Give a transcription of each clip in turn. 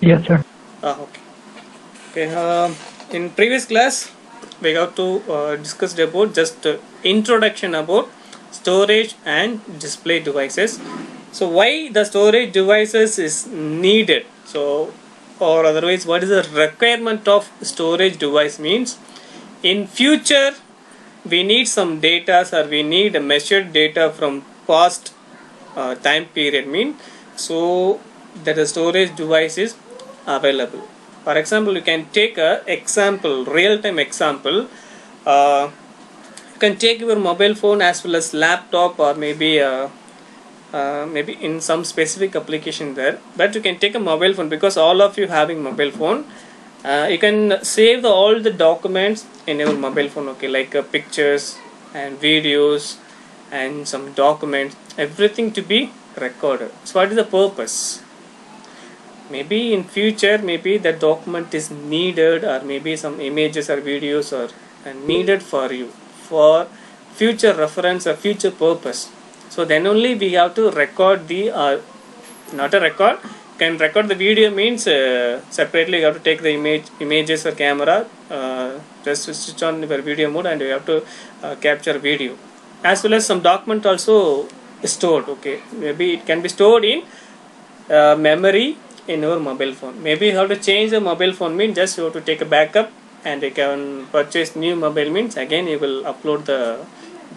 Yes, sir. Okay. Okay. In previous class, we have to discussed about just introduction about storage and display devices. So why the storage devices is needed? So or otherwise, what is the requirement of storage device means? In future, we need some data or we need a measured data from past time period mean so that the storage device is available. For example, you can take a example, real-time example. You can take your mobile phone as well as laptop or maybe in some specific application there, but you can take a mobile phone because all of you having mobile phone. You can save all the documents in your mobile phone, okay, like pictures and videos and some documents, everything to be recorded. So what is the purpose? Maybe in future, maybe the document is needed, or maybe some images or videos are needed for you for future reference or future purpose. So then only we have to record the not a record, can record the video means separately you have to take the images or camera, just switch on your video mode and you have to capture video, as well as some document also stored, okay, maybe it can be stored in memory in your mobile phone. Maybe you have to change the mobile phone means just you have to take a backup and you can purchase new mobile means again you will upload the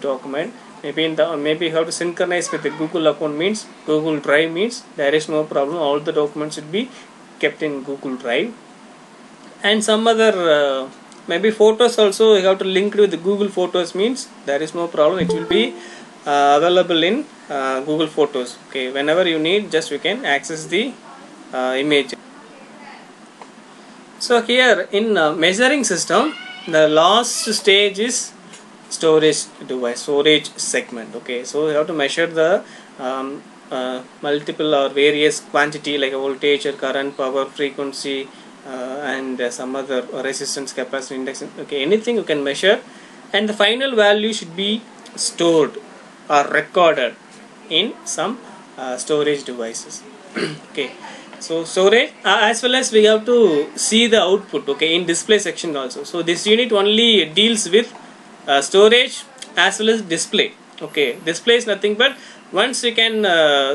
document. Maybe you have to synchronize with the Google account means Google Drive means there is no problem, all the documents should be kept in Google Drive. And some other maybe photos also you have to link with the Google Photos means there is no problem, it will be available in Google Photos, okay, whenever you need just you can access the image. So here in measuring system, the last stage is storage device, storage segment, okay. So you have to measure the multiple or various quantity like voltage or current, power, frequency, and some other resistance, capacity, index, okay, anything you can measure, and the final value should be stored or recorded in some storage devices. Okay, so storage as well as we have to see the output, okay, in display section also. So this unit only deals with storage as well as display, okay. Display is nothing but once you can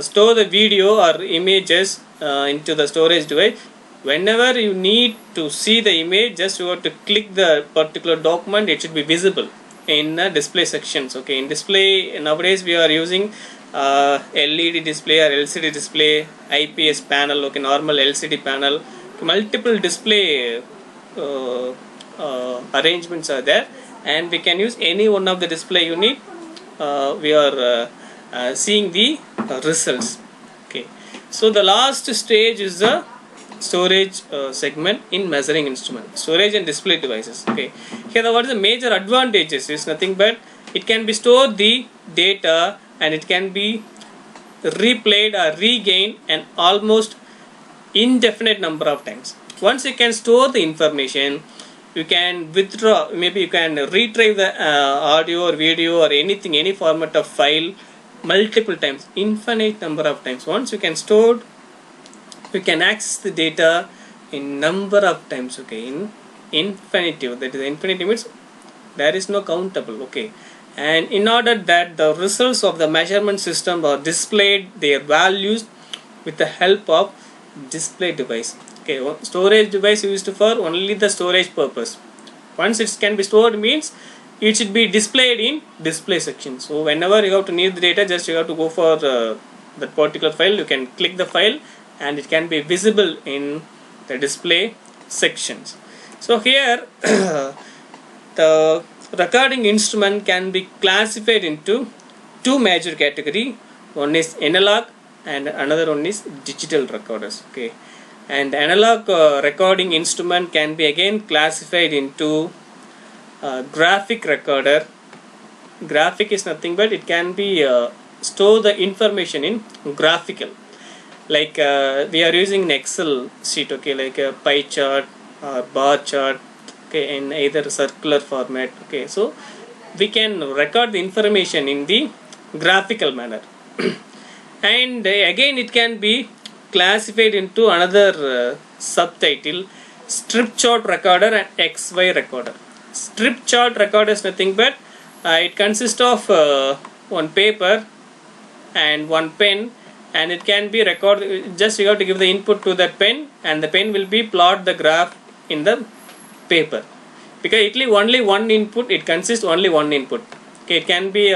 store the video or images into the storage device, whenever you need to see the image just you have to click the particular document, it should be visible in display sections, okay. In display nowadays we are using LED display or LCD display, IPS panel, okay, normal LCD panel, multiple display arrangements are there, and we can use any one of the display unit. We are seeing the results, okay. So the last stage is the storage segment in measuring instrument, storage and display devices, okay. Here what is the major advantages is nothing but it can be stored the data and it can be replayed or regained an almost indefinite number of times. Once you can store the information, you can withdraw, maybe you can retrieve the audio or video or anything, any format of file multiple times, infinite number of times. Once you can store, you can access the data in number of times, okay, in infinitive, that is infinity means there is no countable, okay. And in order that the results of the measurement system are displayed their values with the help of display device, okay. Storage device used for only the storage purpose. Once it can be stored means it should be displayed in display section. So whenever you have to need the data, just you have to go for that particular file, you can click the file and it can be visible in the display sections. So here the recording instrument can be classified into two major categories. One is analog and another one is digital recorders, okay. And analog recording instrument can be again classified into graphic recorder. Graphic is nothing but it can be store the information in graphical, like we are using an Excel sheet, okay, like a pie chart or bar chart, okay, in either circular format, okay. So we can record the information in the graphical manner. And again it can be classified into another subtitle strip chart recorder and XY recorder. Strip chart recorder is nothing but it consists of one paper and one pen, and it can be recorded. Just you have to give the input to that pen, and the pen will be plot the graph in the paper, because it will only one input, it consists only one input. Okay, it can be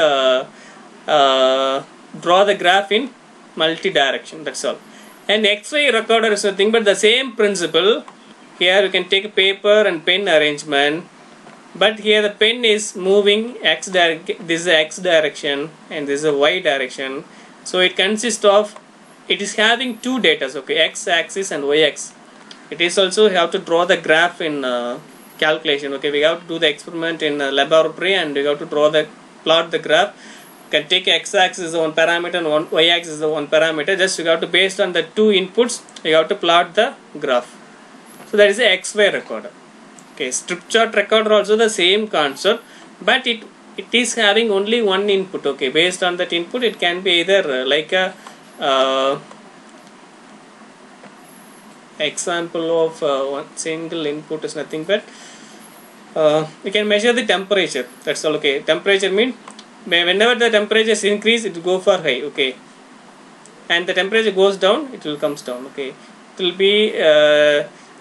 draw the graph in multi-direction, that's all. And XY recorder is nothing but the same principle. Here you can take a paper and pen arrangement, but here the pen is moving x direction, this is x direction and this is a y direction. So it consists of, it is having two data, okay, x axis and y axis. It is also have to draw the graph in calculation. Okay, we have to do the experiment in laboratory, and we have to plot the graph. You can take x axis as one parameter and y axis as one parameter. Just you have to, based on the two inputs, you have to plot the graph. So that is a XY recorder. Okay, strip chart recorder also the same concept, but it is having only one input. Okay, based on that input, it can be either like a example of one single input is nothing but we can measure the temperature. That's all. Okay, temperature means whenever the temperature is increased, it will go for high. Okay, and the temperature goes down, it will comes down. Okay, it will be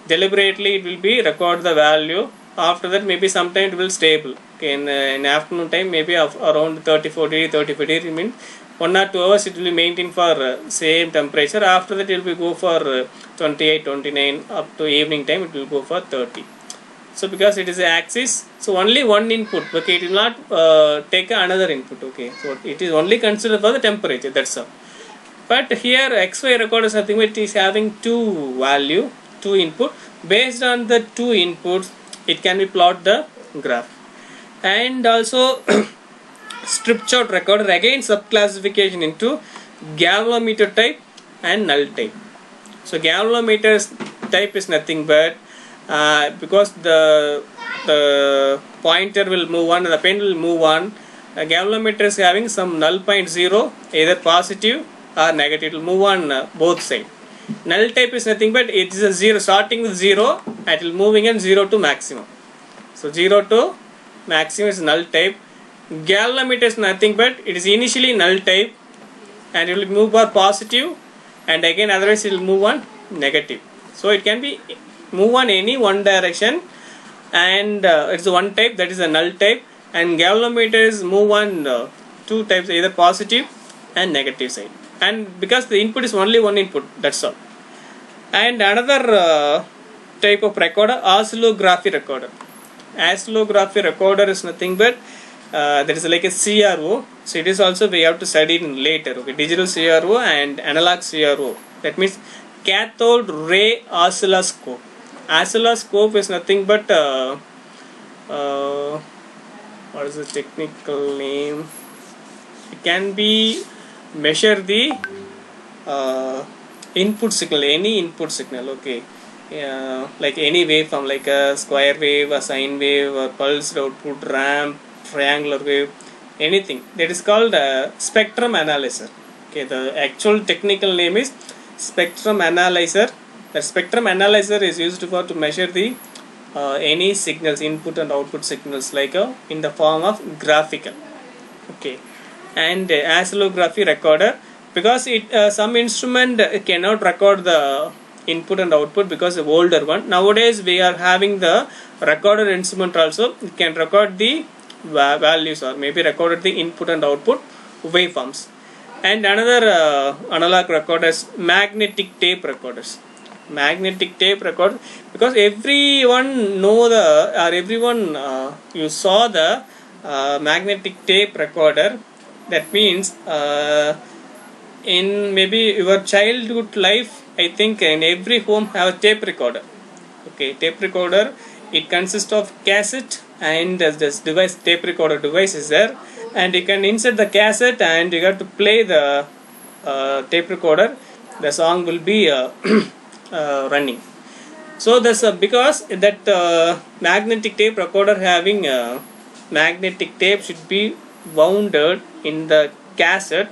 deliberately, it will be record the value. After that, maybe sometime it will stable. Okay, in afternoon time, maybe around 34 degree means 1 or 2 hours it will be maintained for same temperature. After that, it will go for 28, 29, up to evening time it will go for 30. So because it is an axis, so only one input. Okay, it will not take another input. Okay, so it is only considered for the temperature, that's all. But here XY recorder is nothing but it is having two value, two input. Based on the two inputs, it can be plot the graph. And also strip chart recorder, again subclassification into galvanometer type and null type. So galvanometer type is nothing but because the pointer will move on and the pen will move on, galvanometer is having some null point 0, either positive or negative, it will move on both sides. Null type is nothing but it is a 0, starting with 0 and it will moving in 0 to maximum. So 0 to maximum is null type. Galvanometer is nothing but it is initially null type and it will move for positive, and again otherwise it will move on negative. So it can be move on any one direction, and it's one type, that is a null type. And galvanometer is move on two types, either positive and negative side. And because the input is only one input, that's all. And another type of recorder, oscillography recorder. Oscillography recorder is nothing but that is like a CRO. So it is also we have to study it later. Okay, digital CRO and analog CRO. That means cathode ray oscilloscope. Oscilloscope is nothing but what is the technical name? It can be measure the input signal, any input signal. Okay, like any waveform, like a square wave, a sine wave, or pulsed output, ramp, triangular wave, anything. That is called spectrum analyzer. Okay, the actual technical name is spectrum analyzer. The spectrum analyzer is used to measure the any signals, input and output signals, like in the form of graphical. Okay, and oscillography recorder, because it some instrument cannot record the input and output because the older one. Nowadays we are having the recorder instrument also, it can record the values or maybe recorded the input and output waveforms. And another analog recorders, magnetic tape recorders. Magnetic tape recorder, because everyone know the or everyone you saw the magnetic tape recorder. That means in maybe your childhood life, I think in every home have a tape recorder. Okay, tape recorder, it consists of cassette and this device, tape recorder device is there, and you can insert the cassette and you have to play the tape recorder. The song will be running. So this because that magnetic tape recorder having magnetic tape should be wounded in the cassette.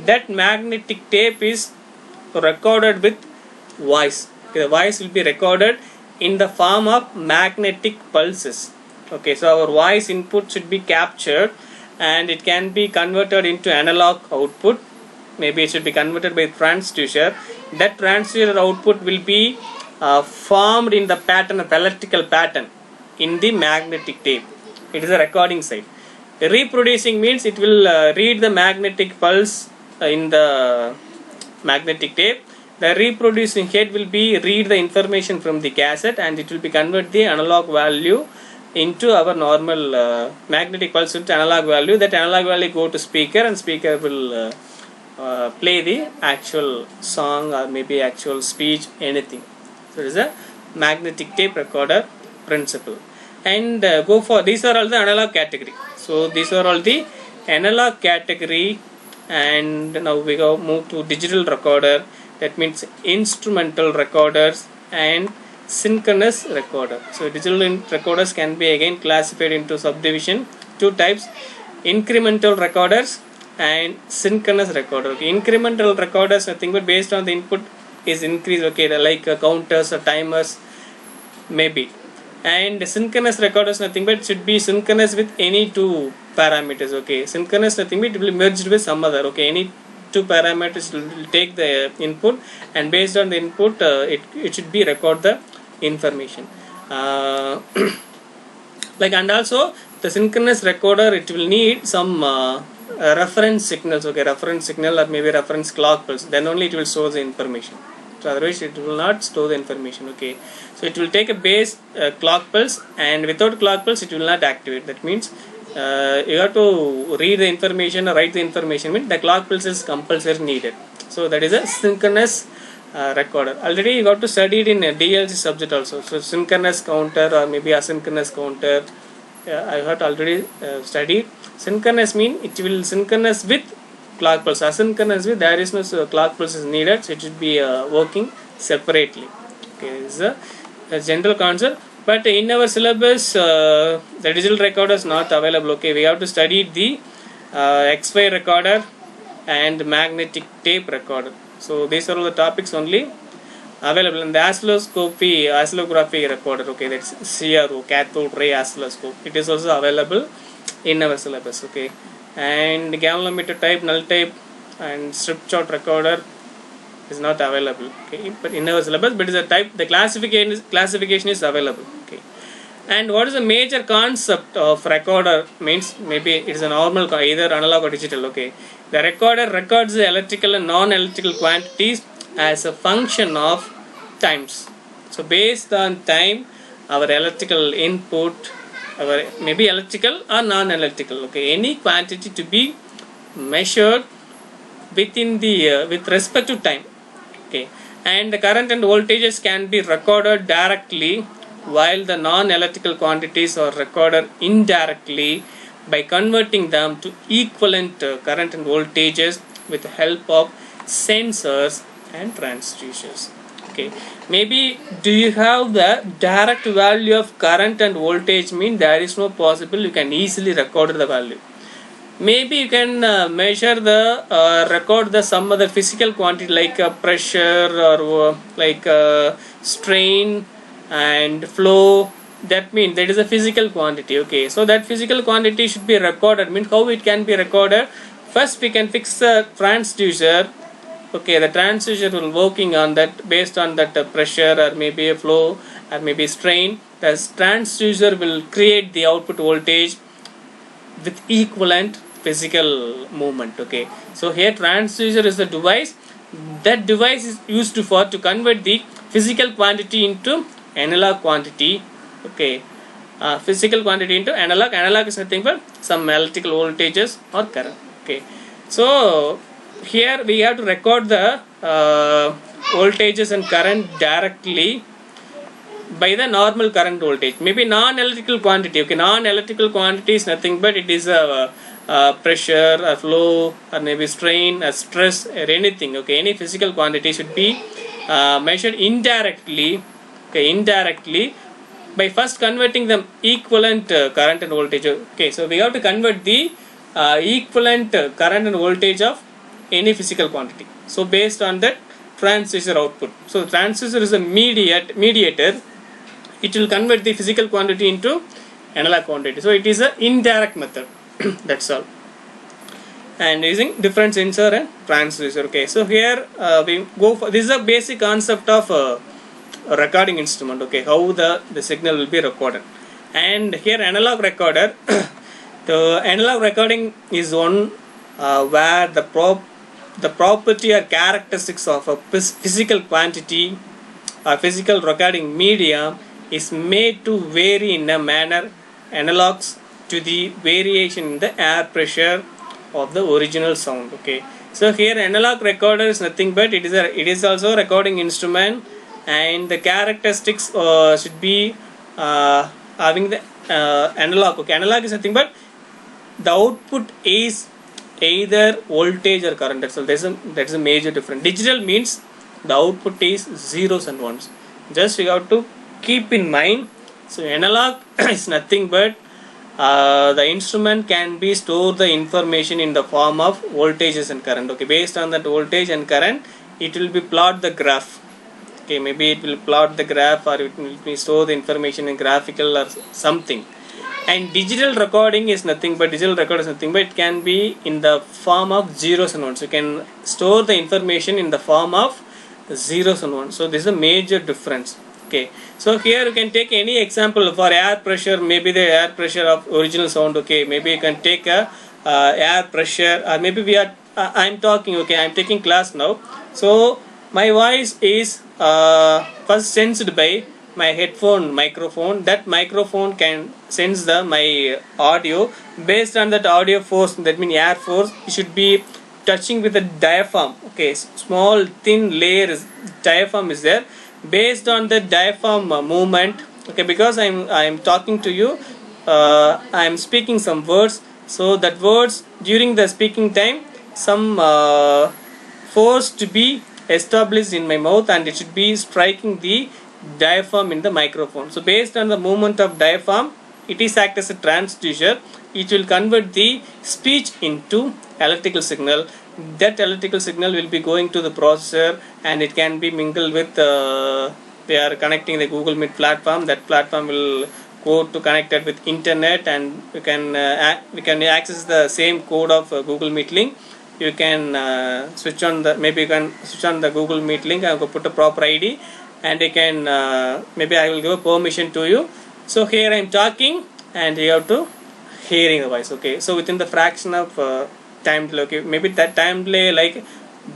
That magnetic tape is recorded with voice. Okay, the voice will be recorded in the form of magnetic pulses. Okay, so our voice input should be captured and it can be converted into analog output. Maybe it should be converted by transducer. That transducer output will be formed in the pattern of electrical pattern in the magnetic tape. It is a recording side. Reproducing means it will read the magnetic pulse in the magnetic tape. The reproducing head will be read the information from the cassette and it will be convert the analog value into our normal magnetic pulse into analog value. That analog value go to speaker and speaker will play the actual song or maybe actual speech, anything. So it is a magnetic tape recorder principle. And go for these are all the analog category. So these are all the analog category, and now we go move to digital recorder. That means instrumental recorders and synchronous recorder. So digital recorders can be again classified into subdivision, two types: incremental recorders and synchronous recorder. Okay, incremental recorders nothing but based on the input is increased. Okay, like counters or timers maybe. And synchronous recorders nothing but should be synchronous with any two parameters. Okay, synchronous nothing but it will be merged with some other. Okay, any two parameters will take the input and based on the input it should be record the information. Like, and also the synchronous recorder, it will need some reference signals. Okay, reference signal or maybe reference clock pulse, then only it will store the information. So otherwise it will not store the information. Okay, so it will take a base clock pulse, and without clock pulse it will not activate. That means you have to read the information or write the information, means the clock pulse is compulsory needed. So that is a synchronous recorder. Already you got to study it in a DLC subject also. So synchronous counter or maybe asynchronous counter, I have already studied. Synchronous mean it will synchronous with clock pulse. Asynchronous with there is no clock pulse is needed, so it should be working separately. Okay, this is a general concept. But in our syllabus, the digital recorder is not available. Okay, we have to study the X-ray recorder and magnetic tape recorder. So these are all the topics only available in the oscillography recorder. Okay, that's CRO, cathode ray oscilloscope. It is also available in our syllabus. Okay, and galvanometer type, null type, and strip chart recorder is not available. Okay, but in our syllabus, but is a type. The classification is available. Okay, and what is the major concept of recorder? Means maybe it is a normal either analog or digital. Okay, the recorder records the electrical and non-electrical quantities as a function of times. So based on time, our electrical input, our maybe electrical or non-electrical. Okay, any quantity to be measured within the with respect to time. Okay, and the current and voltages can be recorded directly, while the non-electrical quantities are recorded indirectly by converting them to equivalent current and voltages with the help of sensors and transducers. Okay, maybe do you have the direct value of current and voltage? Mean there is no possible you can easily record the value. Maybe you can measure the record the some other physical quantity like pressure or like strain and flow. That means that is a physical quantity. Okay, so that physical quantity should be recorded. Means how it can be recorded? First we can fix the transducer. Okay, the transducer will working on that based on that pressure or maybe a flow or maybe strain. The transducer will create the output voltage with equivalent physical movement. Okay, so here transducer is the device. That device is used for to convert the physical quantity into analog quantity. Okay, physical quantity into analog. Analog is nothing but some electrical voltages or current. Okay, so here we have to record the voltages and current directly by the normal current voltage. Maybe non-electrical quantity. Okay, non-electrical quantity is nothing but it is a pressure, a flow, or maybe strain, a stress, or anything. Okay, any physical quantity should be measured indirectly. Okay, indirectly by first converting them equivalent current and voltage. Okay, so we have to convert the equivalent current and voltage of any physical quantity. So based on that transducer output. So transducer is a mediator. It will convert the physical quantity into analog quantity. So it is an indirect method. That's all. And using different sensor and transducer. Okay, so here we go for, this is a basic concept of a recording instrument. Okay, how the signal will be recorded. And here analog recorder, the analog recording is one where the property or characteristics of a physical quantity or physical recording medium is made to vary in a manner analogs to the variation in the air pressure of the original sound. Okay, so here analog recorder is nothing but it is also a recording instrument, and the characteristics should be having the analog. Okay, analog is nothing but the output is either voltage or current. That's a major difference. Digital means the output is zeros and ones. Just you have to keep in mind. So analog is nothing but the instrument can be store the information in the form of voltages and current. Okay, based on that voltage and current, it will be plot the graph. Okay, maybe it will plot the graph, or it will be store the information in graphical or something. And digital recording is nothing but it can be in the form of zeros and ones. You can store the information in the form of zeros and ones. So this is a major difference. Okay, so here you can take any example for air pressure, maybe the air pressure of original sound. Okay, maybe you can take a air pressure, or maybe I'm talking. Okay, I'm taking class now. So my voice is first sensed by my headphone microphone. That microphone can sense my audio. Based on that audio force, that means air force, it should be touching with the diaphragm. Okay, small thin layer diaphragm is there. Based on the diaphragm movement, okay, because I'm talking to you, I'm speaking some words. So that words during the speaking time, some force to be established in my mouth, and it should be striking the diaphragm in the microphone. So based on the movement of diaphragm, it is act as a transducer. It will convert the speech into electrical signal. That electrical signal will be going to the processor, and it can be mingled with we are connecting the Google Meet platform. That platform will go to connected with internet, and we can access the same code of Google Meet link. You can switch on the Google Meet link. I will put a proper ID, and you can maybe I will give a permission to you. So here I am talking, and you have to hearing the voice. Okay, so within the fraction of time delay, okay, maybe that time delay like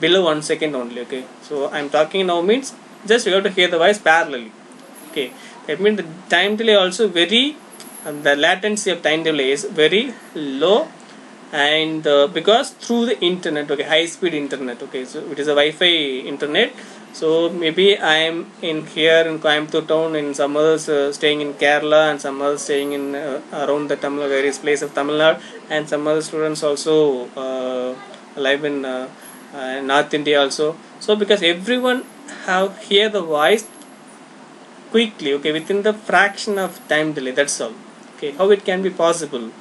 below 1 second only. Okay, so I'm talking now means just you have to hear the voice parallelly. Okay, that means the time delay also very, the latency of time delay is very low, and because through the internet, okay, high speed internet. Okay, so it is a Wi-Fi internet. So maybe I am in here in Coimbatore town, and some others staying in Kerala, and some others staying in around the various places of Tamil Nadu, and some other students also live in North India also. So because everyone have hear the voice quickly, okay, within the fraction of time delay. That's all. Okay, how it can be possible?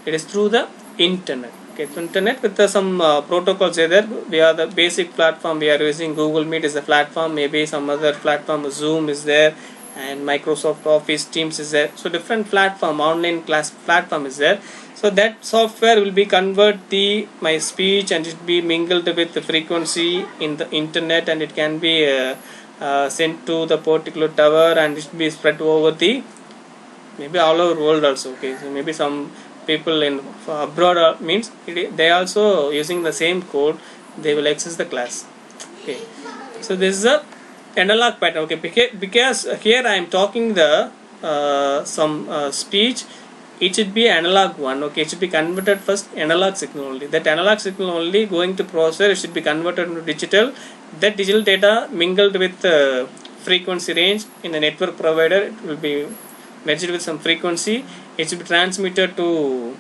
It is through the internet. Okay, so internet with some protocols there. We are the basic platform we are using. Google Meet is a platform. Maybe some other platform, Zoom is there, and Microsoft Office, Teams is there. So different platform, online class platform is there. So that software will be convert my speech, and it be mingled with the frequency in the internet, and it can be sent to the particular tower, and it will be spread over the maybe all over world also. Okay, so maybe some people in abroad means they also using the same code, they will access the class. Okay, so this is a analog pattern. Okay, because here I am talking the some speech, it should be analog one. Okay, it should be converted first analog signal only. That analog signal only going to processor, it should be converted into digital. That digital data mingled with frequency range in the network provider, it will be merged with some frequency. It should be transmitted to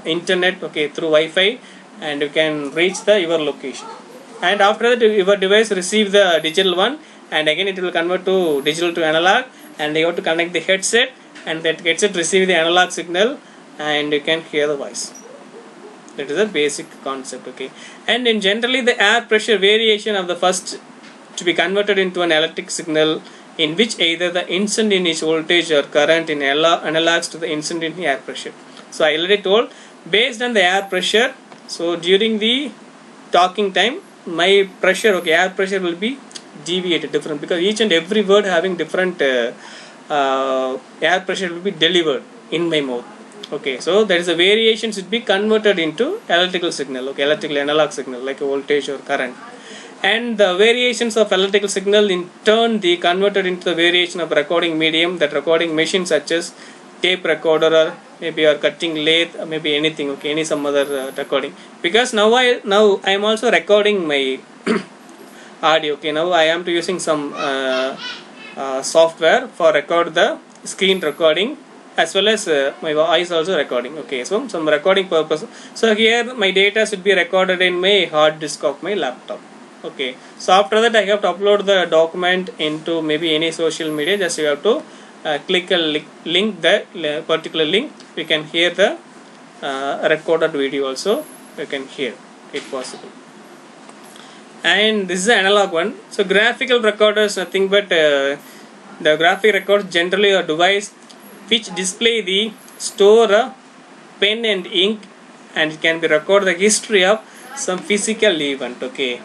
internet, okay, through Wi-Fi, and you can reach your location. And after that, your device receive the digital one, and again it will convert to digital to analog, and you have to connect the headset, and that headset receive the analog signal, and you can hear the voice. That is a basic concept. Okay, and in generally the air pressure variation of the first to be converted into an electric signal in which either the instantaneous voltage or current in analogs to the instantaneous air pressure. So I already told, based on the air pressure, so during the talking time my pressure, okay, air pressure will be deviated different, because each and every word having different air pressure will be delivered in my mouth. Okay, so there is a variation should be converted into electrical signal, okay, electrical analog signal like a voltage or current, and the variations of electrical signal in turn they converted into the variation of recording medium, that recording machine such as tape recorder or maybe or cutting lathe or maybe anything, okay, any some other recording, because now I am also recording my audio. Okay, now I am to using some software for record the screen recording as well as my voice also recording. Okay, so some recording purpose. So here my data should be recorded in my hard disk of my laptop. Okay, so after that I have to upload the document into maybe any social media. Just you have to click a link, that particular link, we can hear the recorded video also, you can hear if possible. And this is the analog one. So graphical recorder is nothing but the graphic record generally a device which display the store pen and ink, and it can be record the history of some physical event. Okay,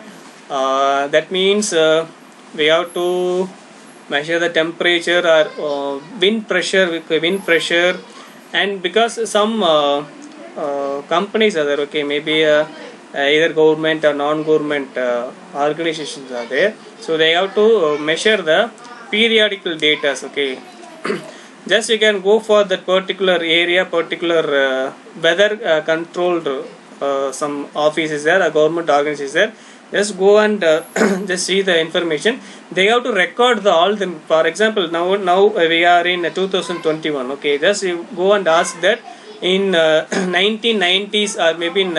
that means we have to measure the temperature or wind pressure, and because some companies are there, okay, maybe either government or non-government organizations are there, so they have to measure the periodical data. Okay, just you can go for that particular area, particular weather controlled some office is there, a government organization is there, just go and just see the information. They have to record the all the, for example, now we are in 2021. Okay, just you go and ask that in 1990s or maybe in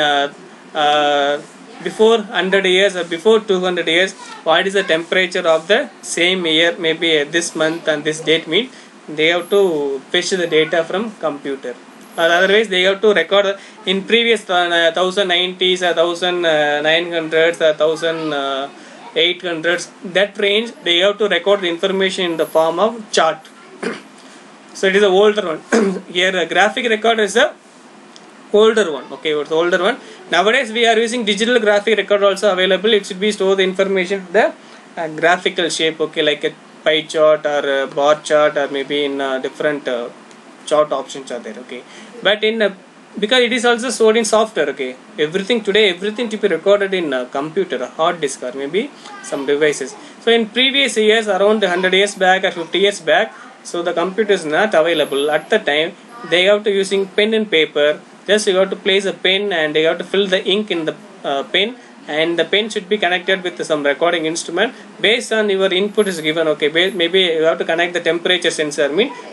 before 100 years or before 200 years, what is the temperature of the same year, maybe this month and this date mean, they have to fetch the data from computer, or otherwise they have to record in previous 1090s or 1900s or 1800s, that range they have to record the information in the form of chart. So it is a older one. Here a graphic record is a older one. Okay, it's older one. Nowadays we are using digital graphic record also available. It should be store the information the graphical shape, okay, like a pie chart or a bar chart or maybe in different chart options are there. Okay, but in because it is also stored in software. Okay, everything today, everything to be recorded in a computer, a hard disk or maybe some devices. So in previous years, around 100 years back or 50 years back, so the computer is not available at the time. They have to using pen and paper. Just you have to place a pen and you have to fill the ink in the pen, and the pen should be connected with some recording instrument. Based on your input is given. Okay, maybe you have to connect the temperature sensor.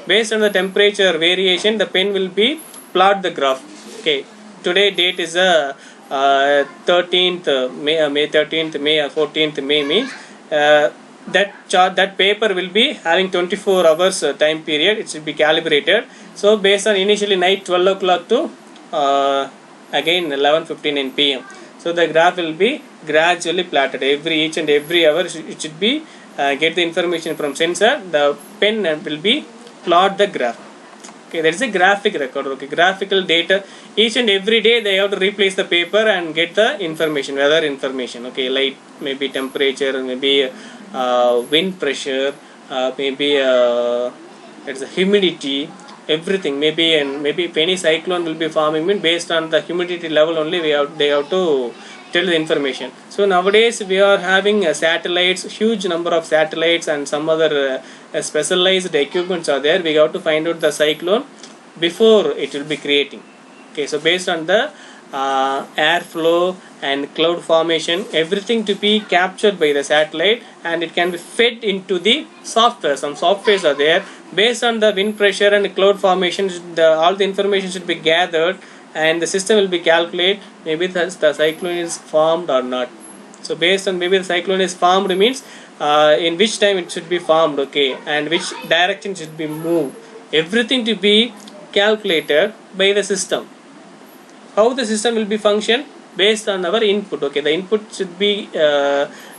Based on the temperature variation, the pen will be plot the graph. Okay, today date is 13th May 13th May or 14th May means that chart, that paper will be having 24 hours time period. It should be calibrated. So based on initially night 12 o'clock to again 11:59 p.m. So the graph will be gradually plotted each and every hour. It should be get the information from sensor. The pen will be plot the graph. Okay, that is a graphic record. Okay, graphical data. Each and every day they have to replace the paper and get the information, weather information. Okay, light, maybe temperature, maybe wind pressure, maybe it's a humidity, everything. Maybe if any cyclone will be forming, based on the humidity level only they have to tell the information. So nowadays we are having satellites, huge number of satellites and some other specialized equipments are there. We have to find out the cyclone before it will be creating. Okay, so based on the airflow and cloud formation, everything to be captured by the satellite, and it can be fed into the software. Some softwares are there. Based on the wind pressure and cloud formation, all the information should be gathered, and the system will be calculate maybe the cyclone is formed or not. So based on maybe the cyclone is formed means in which time it should be formed, okay, and which direction should be moved. Everything to be calculated by the system. how the system will be function based on our input. Okay, the input should be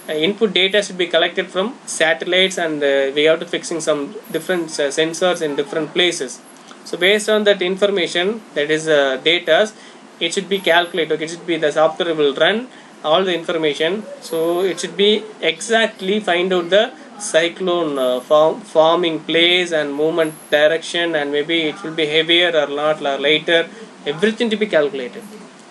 input data should be collected from satellites, and we have to fixing some different sensors in different places. So based on that information, that is data, it should be calculated. Okay, it should be, the software will run all the information, so it should be exactly find out the cyclone forming place and movement direction, and maybe it will be heavier or not or lighter, everything to be calculated.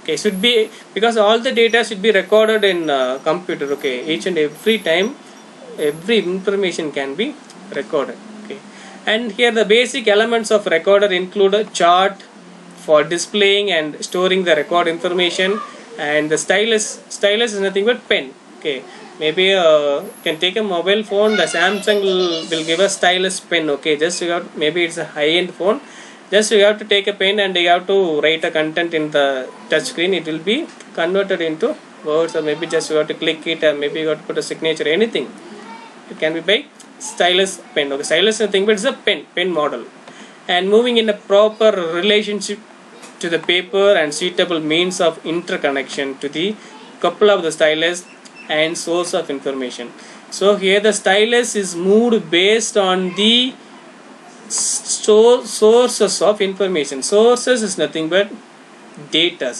Okay, should be, because all the data should be recorded in computer. Okay, each and every time every information can be recorded. Okay, and here the basic elements of recorder include a chart for displaying and storing the record information, and the stylus is nothing but pen. Okay, maybe can take a mobile phone, the Samsung will give a stylus pen. Okay, just you have, maybe it's a high-end phone, just you have to take a pen and you have to write a content in the touch screen. It will be converted into words, or maybe just you have to click it, or maybe you have to put a signature, anything. It can be by stylus pen. Okay, stylus is nothing but it's a pen model, and moving in a proper relationship to the paper and suitable means of interconnection to the couple of the stylus and source of information. So here the stylus is moved based on the sources of information. Sources is nothing but data.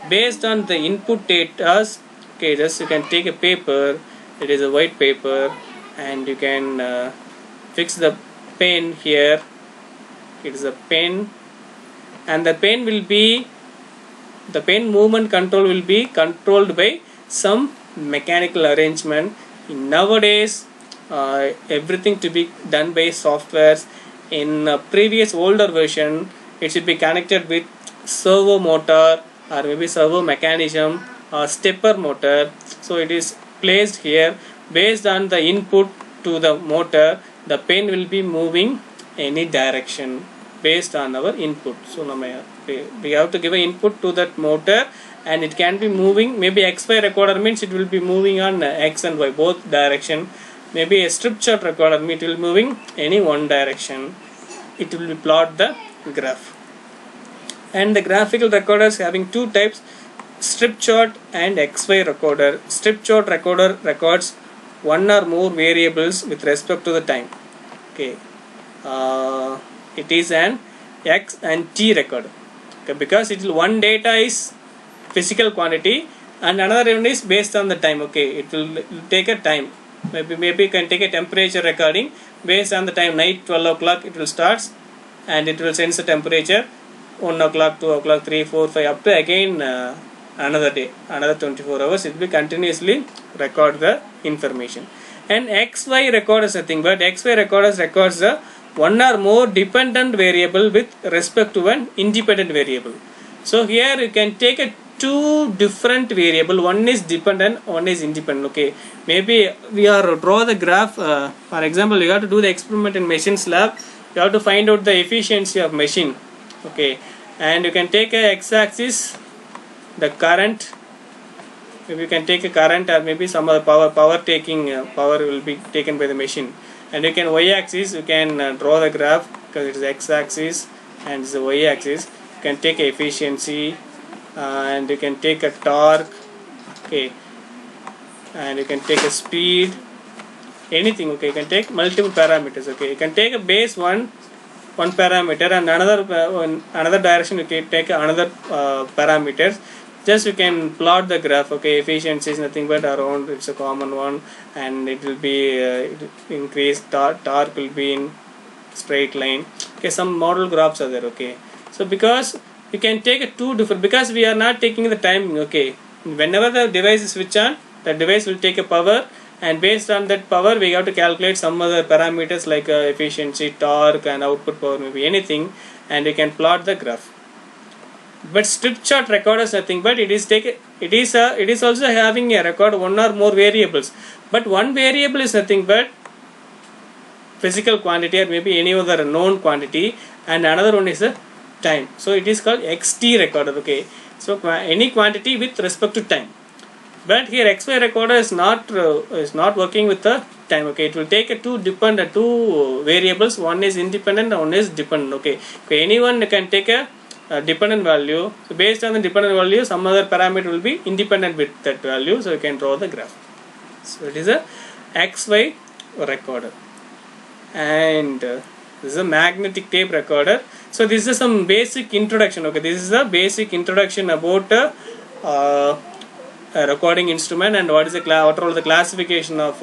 Based on the input data, okay, just you can take a paper, it is a white paper, and you can fix the pen here. It is a pen, and the pen will be, the pen movement control will be controlled by some mechanical arrangement. Nowadays everything to be done by softwares. In a previous older version, it should be connected with servo motor, or maybe servo mechanism or stepper motor. So it is placed here. Based on the input to the motor, the pen will be moving any direction based on our input. So we have to give an input to that motor, and it can be moving. Maybe XY recorder means it will be moving on X and Y both direction. Maybe a strip chart recorder means it will be moving any one direction. It will be plot the graph. And the graphical recorders having two types, strip chart and XY recorder. Strip chart recorder records one or more variables with respect to the time. Okay, it is an X and T record. Okay, because it will, one data is physical quantity and another one is based on the time. Okay, it will take a time. Maybe you can take a temperature recording based on the time. Night 12 o'clock it will start, and it will sense the temperature 1 o'clock, 2 o'clock, 3, 4, 5 up to again another day, another 24 hours. It will continuously record the information. And XY record is nothing but XY recorders records the one or more dependent variable with respect to an independent variable. So here you can take a two different variable, one is dependent, one is independent. Okay, maybe we are draw the graph. For example, you have to do the experiment in machines lab. You have to find out the efficiency of machine. Okay, and you can take a x-axis, the current. Maybe you can take a current, or maybe some other power will be taken by the machine. And you can y-axis, you can draw the graph, because it is x-axis and it's the y-axis. You can take a efficiency, and you can take a torque. Okay, and you can take a speed, anything. Okay, you can take multiple parameters. Okay, you can take a base one parameter, and another direction you can take another parameters. Just you can plot the graph. Okay, efficiency is nothing but around, it's a common one, and it will be increased. Torque will be in straight line. Okay, some model graphs are there. Okay, so because you can take a two different, because we are not taking the timing. Okay, whenever the device is switch on, the device will take a power, and based on that power we have to calculate some other parameters like efficiency, torque, and output power, maybe anything, and you can plot the graph. But strip chart recorder is nothing but it is also having a record one or more variables, but one variable is nothing but physical quantity or maybe any other known quantity, and another one is a time. So it is called XT recorder. Okay, so any quantity with respect to time. But here XY recorder is not working with the time. Okay, it will take a two variables. One is independent, one is dependent. Okay, anyone can take a dependent value. So based on the dependent value, some other parameter will be independent with that value. So you can draw the graph. So it is a XY recorder, and this is a magnetic tape recorder. So this is some basic introduction. Okay, this is a basic introduction about a recording instrument and what are all the classification of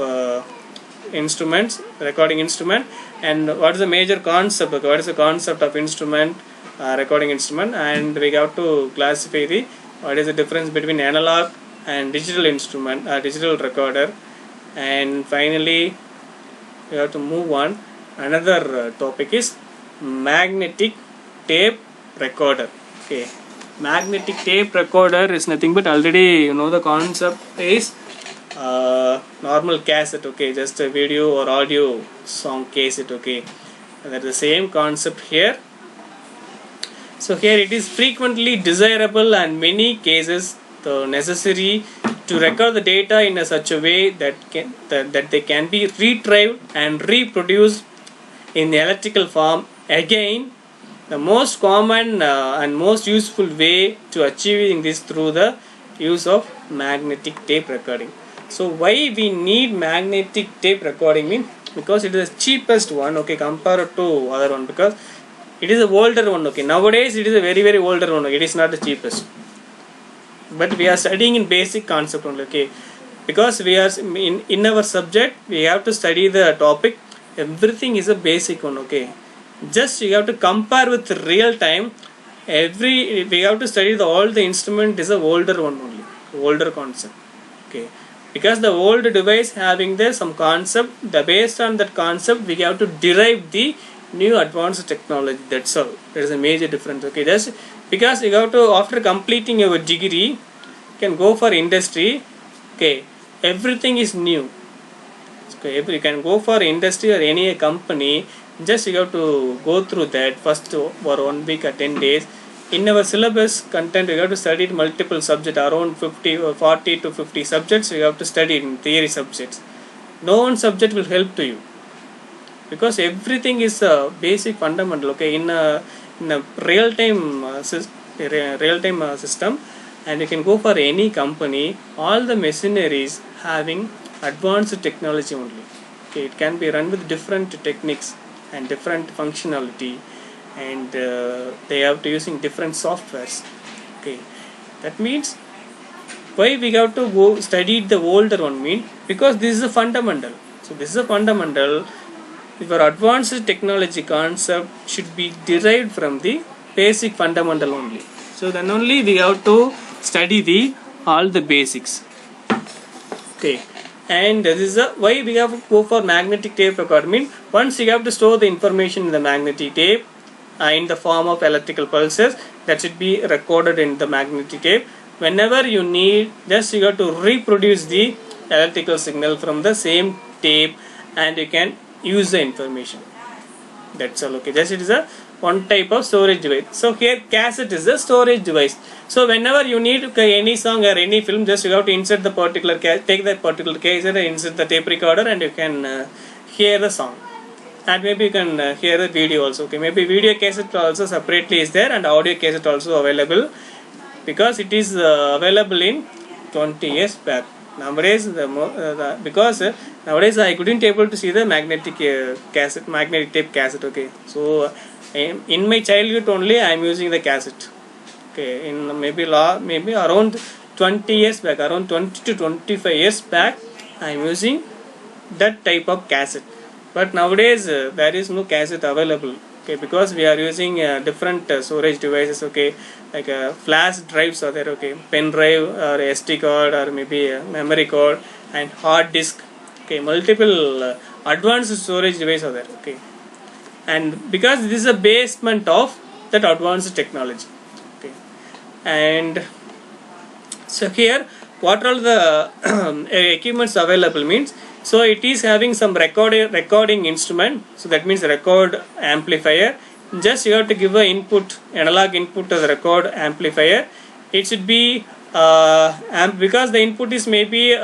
instruments, recording instrument, and what is the major concept. Okay, what is the concept of instrument, recording instrument, and we have to classify the what is the difference between analog and digital instrument, digital recorder, and finally we have to move on. Another topic is magnetic tape recorder. Okay, magnetic tape recorder is nothing but already you know the concept is normal cassette. Okay, just a video or audio song cassette. Okay, and that's the same concept here. So here it is frequently desirable and many cases the necessary to record the data in such a way that they can be retrieved and reproduced in the electrical form. Again, the most common and most useful way to achieving this through the use of magnetic tape recording. So why we need magnetic tape recording mean because it is the cheapest one. Okay, compared to other one because it is a older one. Okay, nowadays it is a very older one. Okay, it is not the cheapest, but we are studying in basic concept only. Okay, because we are in our subject we have to study the topic. Everything is a basic one. Okay, just you have to compare with real time. We have to study all the instrument is a older one only, older concept. Okay, because the old device having some concept, based on that concept we have to derive the new advanced technology. That's all. There is a major difference. Okay, just because you have to after completing your degree you can go for industry. Okay, everything is new. Okay, you can go for industry or any company. Just you have to go through that first for 1 week or 10 days. In our syllabus content, you have to study multiple subjects, around 50 or 40 to 50 subjects. You have to study in theory subjects. No one subject will help to you because everything is a basic fundamental. Okay, in a real time system, and you can go for any company. All the machineries having advanced technology only. Okay, it can be run with different techniques and different functionality, and they have to using different softwares. Okay, that means why we have to go study the older one mean because this is a fundamental. So this is a fundamental. Your advanced technology concept should be derived from the basic fundamental only. So then only we have to study all the basics. Okay, and this is why we have to go for magnetic tape recorder. Mean once you have to store the information in the magnetic tape in the form of electrical pulses that should be recorded in the magnetic tape. Whenever you need, just you have to reproduce the electrical signal from the same tape and you can use the information. That's all. Okay, just it is a one type of storage device. So here cassette is a storage device. So whenever you need any song or any film, just you have to insert the particular take that particular cassette and insert the tape recorder and you can hear the song, and maybe you can hear the video also. Okay, maybe video cassette also separately is there and audio cassette also available because it is available in 20 years back. Nowadays because nowadays I couldn't able to see the magnetic tape cassette. Okay, so in my childhood only I am using the cassette. Okay, in maybe around 20 years back, around 20 to 25 years back I am using that type of cassette. But nowadays there is no cassette available. Okay, because we are using different storage devices. Okay, like flash drives are there. Okay, pen drive or SD card or maybe a memory card and hard disk. Okay, multiple advanced storage devices are there. Okay, and because this is a basement of that advanced technology. Okay, and so here what are the equipments available means. So it is having some recording instrument. So that means record amplifier. Just you have to give a analog input to the record amplifier. It should be because the input is maybe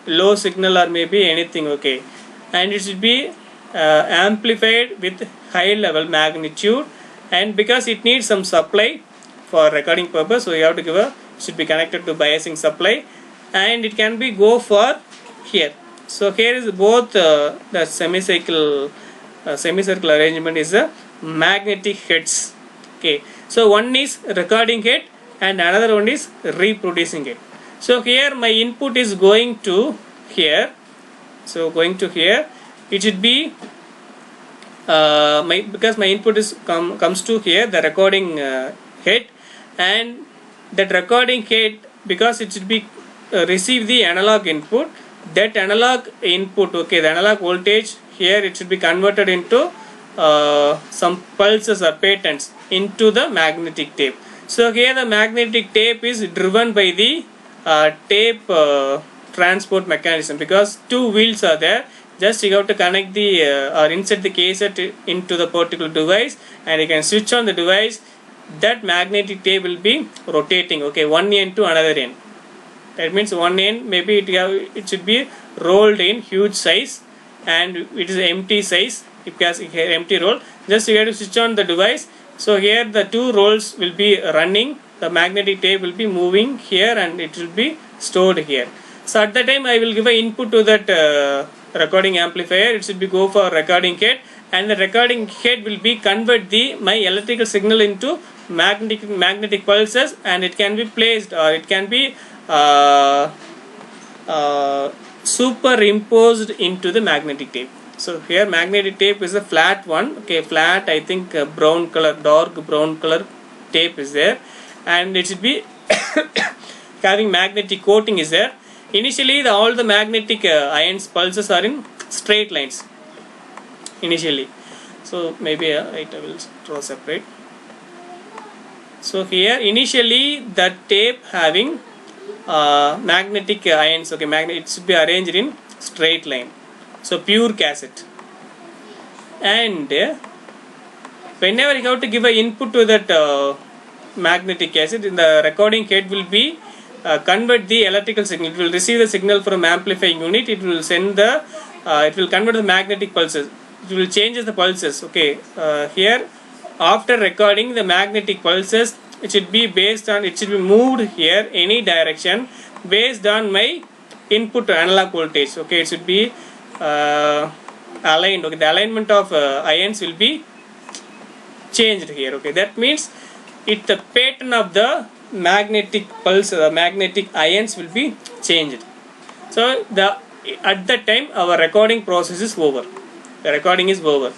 low signal or maybe anything. Okay, and it should be amplified with high level magnitude, and because it needs some supply for recording purpose, so you have to give a, should be connected to biasing supply, and it can be go for here. So here is both the semicircle arrangement is a magnetic heads. Okay, so one is recording head and another one is reproducing head. So here my input is going to here, so going to here, it should be because my input is comes to here, the recording head, and that recording head, because it should be receive the analog input, that analog input, okay, the analog voltage here, it should be converted into some pulses or patterns into the magnetic tape. So here the magnetic tape is driven by the tape transport mechanism, because two wheels are there. Just you have to connect the or insert the cassette into the particular device, and you can switch on the device. That magnetic tape will be rotating, okay, one end to another end. That means one end maybe it should be rolled in huge size, and it is empty size. It has empty roll. Just you have to switch on the device. So here the two rolls will be running. The magnetic tape will be moving here, and it will be stored here. So at that time I will give an input to that recording amplifier. It should be go for recording head, and the recording head will be convert my electrical signal into magnetic pulses, and it can be placed, or it can be superimposed into the magnetic tape. So here magnetic tape is a flat one, okay, flat, I think brown color, dark brown color tape is there, and it should be having magnetic coating is there. Initially all the magnetic ions pulses are in straight lines initially. So maybe I will draw separate. So here initially the tape having magnetic ions, okay, it should be arranged in straight line, so pure cassette. And whenever you have to give an input to that magnetic cassette, in the recording head will be convert the electrical signal. It will receive the signal from amplifying unit. It will send the it will convert the magnetic pulses. It will change the pulses, okay. Here after recording the magnetic pulses, it should be based on, it should be moved here any direction based on my input analog voltage, okay. It should be aligned, okay. The alignment of ions will be changed here, okay. That means the pattern of the magnetic pulse, magnetic ions will be changed. So at that time our recording process is over. The recording is over.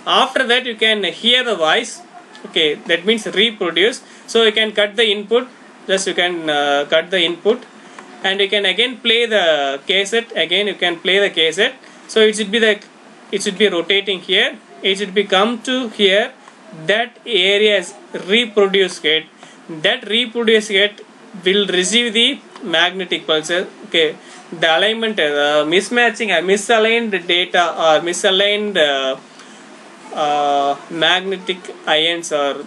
After that you can hear the voice, okay, that means reproduce. So you can cut the input, just you can cut the input, and you can again play the cassette, again you can play the cassette. So it should be rotating here, it should be come to here, that area is reproduced head. That reproduced head will receive the magnetic pulses, okay. The alignment, mismatching, misaligned data or misaligned magnetic ions or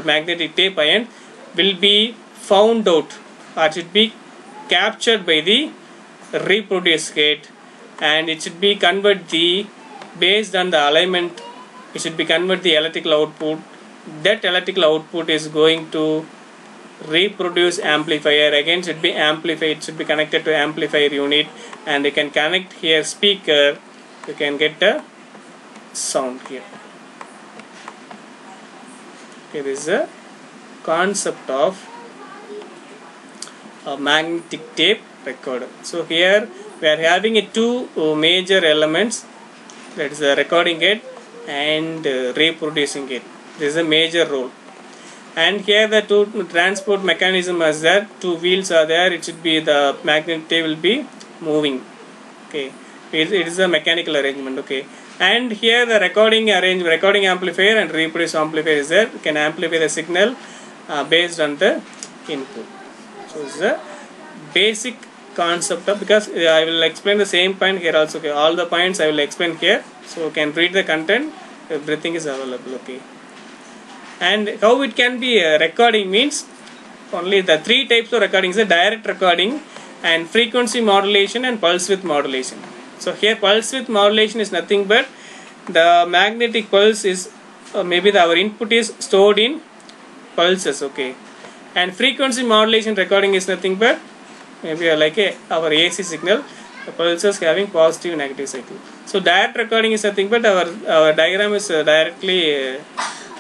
magnetic tape ion will be found out, or should be captured by the reproduced head, and it should be convert based on the alignment, it should be convert the electrical output. That electrical output is going to reproduce amplifier, again should be amplified, it should be connected to amplifier unit, and you can connect here speaker, you can get a sound here. Okay, this is a concept of a magnetic tape recorder. So here we are having two major elements, that is the recording head and reproducing head. This is a major role. And here the two transport mechanism is there, two wheels are there, it should be the magnetic tape will be moving, okay. It is a mechanical arrangement, okay. And here the recording amplifier and reproduce amplifier is there, you can amplify the signal based on the input. So this is a basic concept of, because I will explain the same point here also, okay. All the points I will explain here, so you can read the content, everything is available, okay. And how it can be recording means, only the three types of recordings: the direct recording, and frequency modulation, and pulse width modulation. So here pulse width modulation is nothing but the magnetic pulse is maybe our input is stored in pulses. Okay, and frequency modulation recording is nothing but maybe like our AC signal, the pulses having positive negative cycle. So direct recording is nothing but our diagram is directly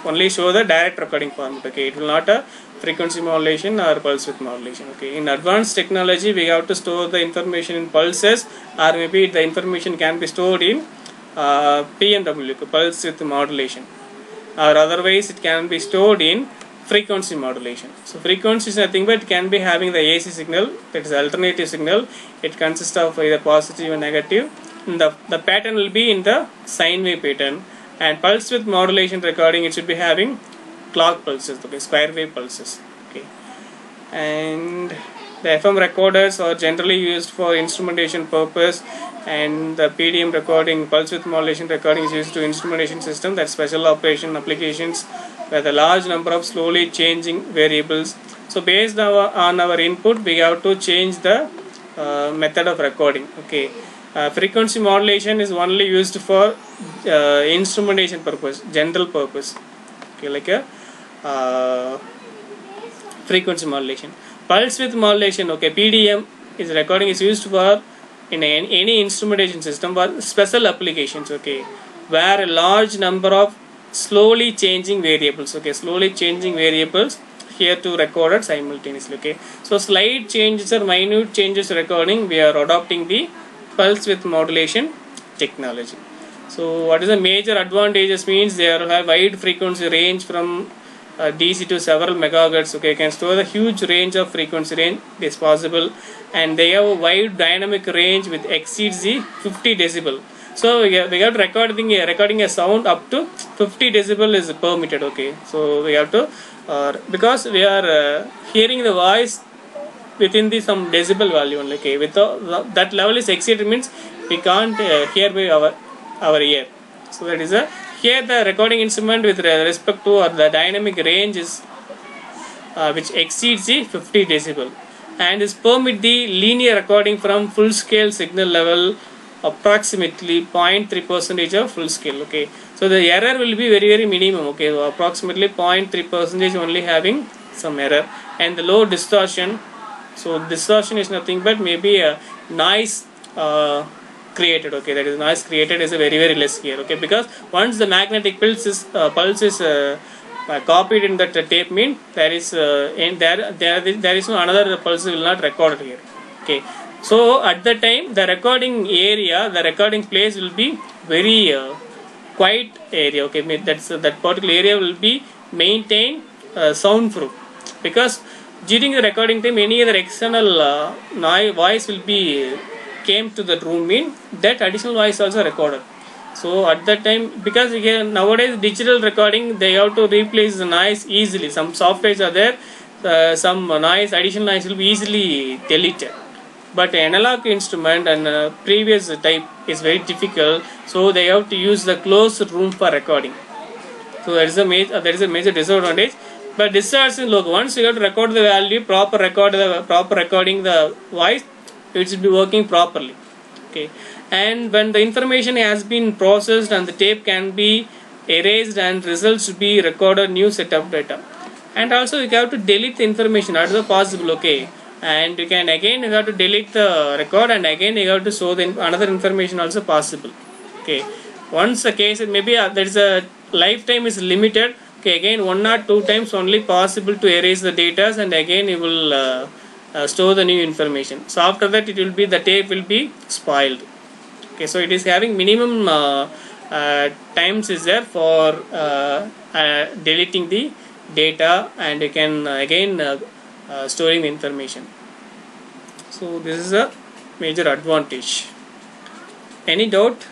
only show the direct recording format. Okay, it will not a frequency modulation or pulse width modulation. Okay, in advanced technology we have to store the information in pulses, or maybe the information can be stored in PMW, pulse width modulation, or otherwise it can be stored in frequency modulation. So frequency is nothing but it can be having the AC signal, that is alternative signal. It consists of either positive and negative. And the pattern will be in the sine wave pattern. And pulse width modulation recording, it should be having clock pulses, okay, square wave pulses. Okay, and the FM recorders are generally used for instrumentation purpose, and the PDM recording, pulse width modulation recording, is used to instrumentation system, that special operation applications where the large number of slowly changing variables. So based on our input we have to change the method of recording. Okay, frequency modulation is only used for instrumentation purpose, general purpose. Okay, like a frequency modulation. Pulse width modulation, okay, PDM is recording is used for in any instrumentation system for special applications. Okay, where a large number of slowly changing variables, okay, slowly changing variables here to recorded simultaneously. Okay, so slight changes or minute changes recording, we are adopting the pulse width modulation technology. So what is the major advantages means they have wide frequency range from DC to several megahertz. Okay, can store the huge range of frequency range is possible, and they have a wide dynamic range which exceeds the 50 decibel. So we have recording a sound up to 50 decibel is permitted. Okay, so we have to because we are hearing the voice within the some decibel value only. Okay, with that level is exceeded means we can't hear by our ear. So that is a here the recording instrument with respect to or the dynamic range is which exceeds the 50 decibel, and is permit the linear recording from full scale signal level approximately 0.3% of full scale. Okay, so the error will be very minimum. Okay, so approximately 0.3% only having some error, and the low distortion. So distortion is nothing but maybe a noise created. Okay, that is noise created is a very less here. Okay, because once the magnetic pulse is copied in that tape mean there is there is no another pulse will not record here. Okay, so at the time the recording area, the recording place will be very quiet area. Okay, that's that particular area will be maintained soundproof, because during the recording time any other external noise voice will be came to the room mean that additional voice also recorded. So at that time, because again nowadays digital recording they have to replace the noise easily. Some softwares are there, some noise, additional noise will be easily deleted. But analog instrument and previous type is very difficult, so they have to use the closed room for recording. So that is a major disadvantage. But discharge in local, once you have to record the value, proper recording the voice, it should be working properly. Okay, and when the information has been processed and the tape can be erased and results should be recorded new set of data. And also you have to delete the information as possible. Okay, and you can again you have to delete the record, and again you have to show the another information also possible. Okay, once the case maybe there is a lifetime is limited. Okay, again 1 or 2 times only possible to erase the data, and again you will store the new information. So after that it will be the tape will be spoiled. Okay, so it is having minimum times is there for deleting the data, and you can again storing the information. So this is a major advantage. Any doubt?